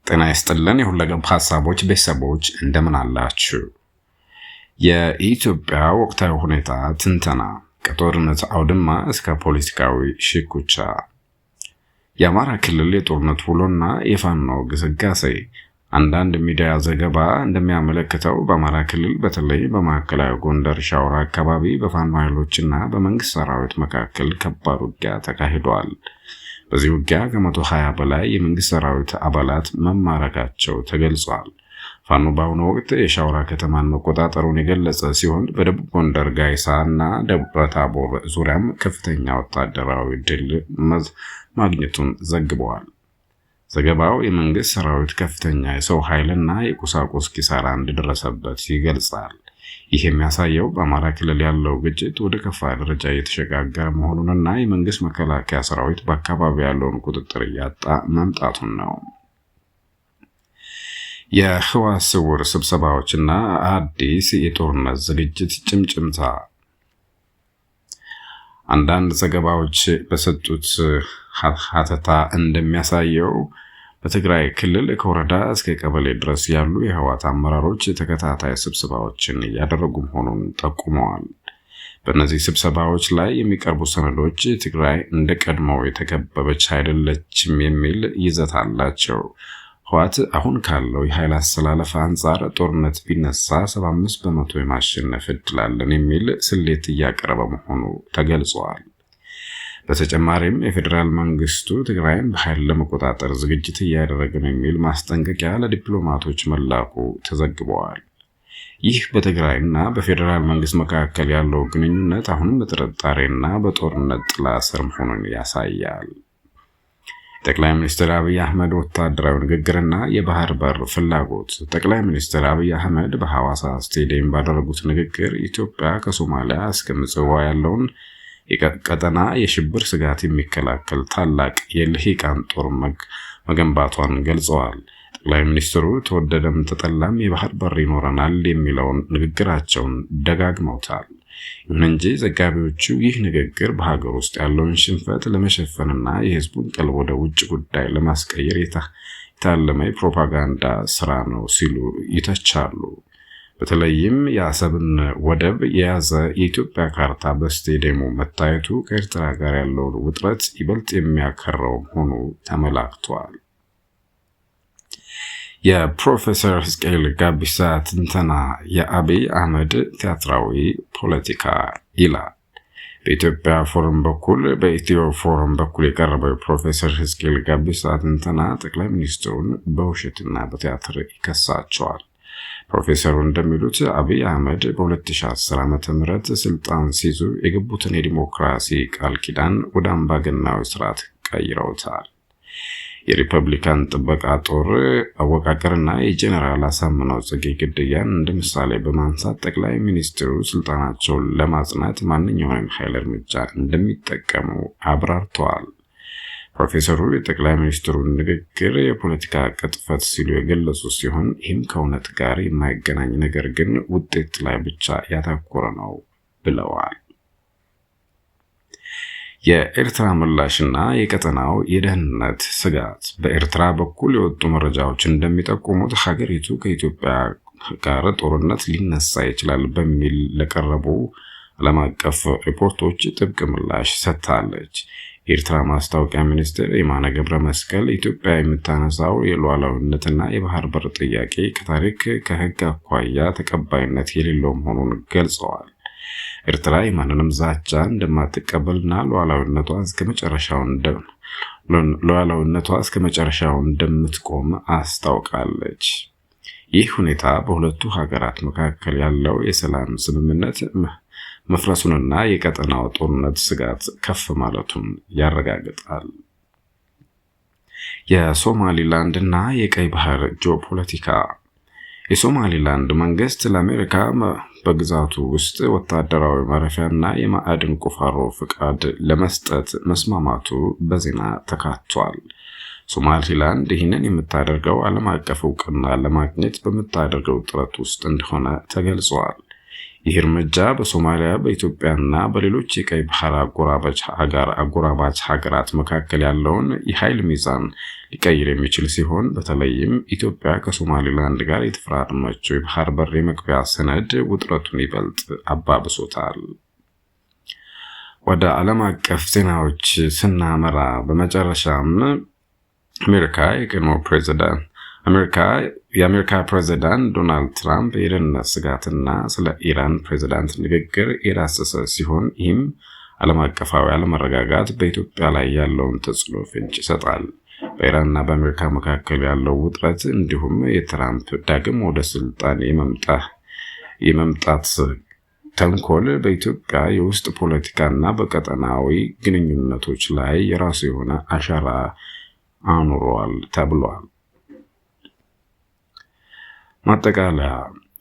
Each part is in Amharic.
ጤና ይስጥልን የሁለገብ ሐሳቦች ቤተሰቦች እንደምን አላችሁ? የኢትዮጵያ ወቅታዊ ሁኔታ ትንተና ከጦርነት አውድማ እስከ ፖለቲካዊ ሽኩቻ። የአማራ ክልል የጦርነት ውሎና የፋኖ ግስጋሴ። አንዳንድ ሚዲያ ዘገባ እንደሚያመለክተው በአማራ ክልል በተለይ በማዕከላዊ ጎንደር ሻውራ አካባቢ በፋኖ ኃይሎችና በመንግስት ሰራዊት መካከል ከባድ ውጊያ ተካሂዷል። በዚህ ውጊያ ከ120 በላይ የመንግስት ሰራዊት አባላት መማረካቸው ተገልጿል። ፋኖ በአሁኑ ወቅት የሻውራ ከተማን መቆጣጠሩን የገለጸ ሲሆን በደቡብ ጎንደር ጋይሳና ደብረ ታቦር ዙሪያም ከፍተኛ ወታደራዊ ድል ማግኘቱን ዘግበዋል። ዘገባው የመንግስት ሰራዊት ከፍተኛ የሰው ኃይልና የቁሳቁስ ኪሳራ እንደደረሰበት ይገልጻል። ይህ የሚያሳየው በአማራ ክልል ያለው ግጭት ወደ ከፋ ደረጃ እየተሸጋገረ መሆኑንና የመንግስት መከላከያ ሰራዊት በአካባቢው ያለውን ቁጥጥር እያጣ መምጣቱን ነው። የህወሓት ስውር ስብሰባዎችና አዲስ የጦርነት ዝግጅት ጭምጭምታ። አንዳንድ ዘገባዎች በሰጡት ሀተታ እንደሚያሳየው በትግራይ ክልል ከወረዳ እስከ ቀበሌ ድረስ ያሉ የህወሓት አመራሮች ተከታታይ ስብሰባዎችን እያደረጉ መሆኑን ጠቁመዋል። በእነዚህ ስብሰባዎች ላይ የሚቀርቡ ሰነዶች ትግራይ እንደ ቀድሞው የተከበበች አይደለችም የሚል ይዘት አላቸው። ህወሓት አሁን ካለው የኃይል አሰላለፍ አንጻር ጦርነት ቢነሳ 75 በመቶ የማሸነፍ እድል አለን የሚል ስሌት እያቀረበ መሆኑ ተገልጿል። በተጨማሪም የፌዴራል መንግስቱ ትግራይን በኃይል ለመቆጣጠር ዝግጅት እያደረገ ነው የሚል ማስጠንቀቂያ ለዲፕሎማቶች መላኩ ተዘግበዋል። ይህ በትግራይና በፌዴራል መንግስት መካከል ያለው ግንኙነት አሁንም በጥርጣሬና በጦርነት ጥላ ስር መሆኑን ያሳያል። ጠቅላይ ሚኒስትር አብይ አህመድ ወታደራዊ ንግግርና የባህር በር ፍላጎት። ጠቅላይ ሚኒስትር አብይ አህመድ በሐዋሳ ስቴዲየም ባደረጉት ንግግር ኢትዮጵያ ከሶማሊያ እስከ ምጽዋ ያለውን የቀጠና የሽብር ስጋት የሚከላከል ታላቅ የልሂቃን ጦር መገንባቷን ገልጸዋል። ጠቅላይ ሚኒስትሩ ተወደደም ተጠላም የባህር በር ይኖረናል የሚለውን ንግግራቸውን ደጋግመውታል። ይሁን እንጂ ዘጋቢዎቹ ይህ ንግግር በሀገር ውስጥ ያለውን ሽንፈት ለመሸፈንና የህዝቡን ቀልብ ወደ ውጭ ጉዳይ ለማስቀየር የታለመ የፕሮፓጋንዳ ስራ ነው ሲሉ ይተቻሉ። በተለይም የአሰብን ወደብ የያዘ የኢትዮጵያ ካርታ በስቴዲየሙ መታየቱ ከኤርትራ ጋር ያለውን ውጥረት ይበልጥ የሚያከረው መሆኑ ተመላክቷል። የፕሮፌሰር ሕዝቅኤል ጋቢሳ ትንተና የአብይ አህመድ ቲያትራዊ ፖለቲካ ይላል። በኢትዮ ፎረም በኩል የቀረበው የፕሮፌሰር ሕዝቅኤል ጋቢሳ ትንተና ጠቅላይ ሚኒስትሩን በውሸትና በቲያትር ይከሳቸዋል። ፕሮፌሰሩ እንደሚሉት አብይ አህመድ በ2010 ዓ.ም ስልጣን ሲይዙ የገቡትን የዲሞክራሲ ቃል ኪዳን ወደ አምባገነናዊ ስርዓት ቀይረውታል። የሪፐብሊካን ጥበቃ ጦር አወቃቀርና የጄኔራል አሳምነው ጽጌ ግድያን እንደ ምሳሌ በማንሳት ጠቅላይ ሚኒስትሩ ስልጣናቸውን ለማጽናት ማንኛውንም ኃይል እርምጃ እንደሚጠቀሙ አብራርተዋል። ፕሮፌሰሩ የጠቅላይ ሚኒስትሩን ንግግር የፖለቲካ ቅጥፈት ሲሉ የገለጹ ሲሆን ይህም ከእውነት ጋር የማይገናኝ ነገር ግን ውጤት ላይ ብቻ ያተኮረ ነው ብለዋል። የኤርትራ ምላሽና የቀጠናው የደህንነት ስጋት። በኤርትራ በኩል የወጡ መረጃዎች እንደሚጠቁሙት ሀገሪቱ ከኢትዮጵያ ጋር ጦርነት ሊነሳ ይችላል በሚል ለቀረቡ ዓለም አቀፍ ሪፖርቶች ጥብቅ ምላሽ ሰጥታለች። የኤርትራ ማስታወቂያ ሚኒስትር የማነ ገብረ መስቀል ኢትዮጵያ የምታነሳው የሉዓላዊነትና የባህር በር ጥያቄ ከታሪክ ከህግ አኳያ ተቀባይነት የሌለው መሆኑን ገልጸዋል። ኤርትራ የማንንም ዛቻ እንደማትቀበልና ሉዓላዊነቷ እስከ መጨረሻው እንደምትቆም አስታውቃለች። ይህ ሁኔታ በሁለቱ ሀገራት መካከል ያለው የሰላም ስምምነት መፍረሱንና የቀጠናው ጦርነት ስጋት ከፍ ማለቱን ያረጋግጣል። የሶማሊላንድና የቀይ ባህር ጂኦፖለቲካ። የሶማሊላንድ መንግስት ለአሜሪካ በግዛቱ ውስጥ ወታደራዊ ማረፊያና የማዕድን ቁፋሮ ፍቃድ ለመስጠት መስማማቱ በዜና ተካቷል። ሶማሊላንድ ይህንን የምታደርገው ዓለም አቀፍ እውቅና ለማግኘት በምታደርገው ጥረት ውስጥ እንደሆነ ተገልጿል። ይህ እርምጃ በሶማሊያ በኢትዮጵያና በሌሎች የቀይ ባህር አጎራባች ሀገራት መካከል ያለውን የኃይል ሚዛን ሊቀይር የሚችል ሲሆን በተለይም ኢትዮጵያ ከሶማሊላንድ ጋር የተፈራረመችው የባህር በር የመግቢያ ሰነድ ውጥረቱን ይበልጥ አባብሶታል። ወደ ዓለም አቀፍ ዜናዎች ስናመራ በመጨረሻም የአሜሪካ ፕሬዝዳንት ዶናልድ ትራምፕ የደህንነት ስጋትና ስለ ኢራን ፕሬዝዳንት ንግግር የዳሰሰ ሲሆን ይህም ዓለም አቀፋዊ አለመረጋጋት በኢትዮጵያ ላይ ያለውን ተጽዕኖ ፍንጭ ይሰጣል። በኢራንና በአሜሪካ መካከል ያለው ውጥረት እንዲሁም የትራምፕ ዳግም ወደ ስልጣን የመምጣት ተንኮል በኢትዮጵያ የውስጥ ፖለቲካና በቀጠናዊ ግንኙነቶች ላይ የራሱ የሆነ አሻራ አኑሯል ተብሏል። ማጠቃለያ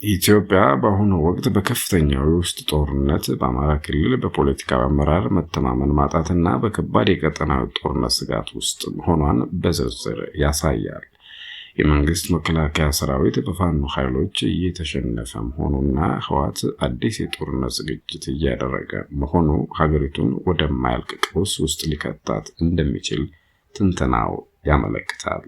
ኢትዮጵያ በአሁኑ ወቅት በከፍተኛው የውስጥ ጦርነት፣ በአማራ ክልል በፖለቲካዊ አመራር መተማመን ማጣትና በከባድ የቀጠናዊ ጦርነት ስጋት ውስጥ መሆኗን በዝርዝር ያሳያል። የመንግስት መከላከያ ሰራዊት በፋኖ ኃይሎች እየተሸነፈ መሆኑና ህወሓት አዲስ የጦርነት ዝግጅት እያደረገ መሆኑ ሀገሪቱን ወደማያልቅ ቀውስ ውስጥ ሊከታት እንደሚችል ትንተናው ያመለክታል።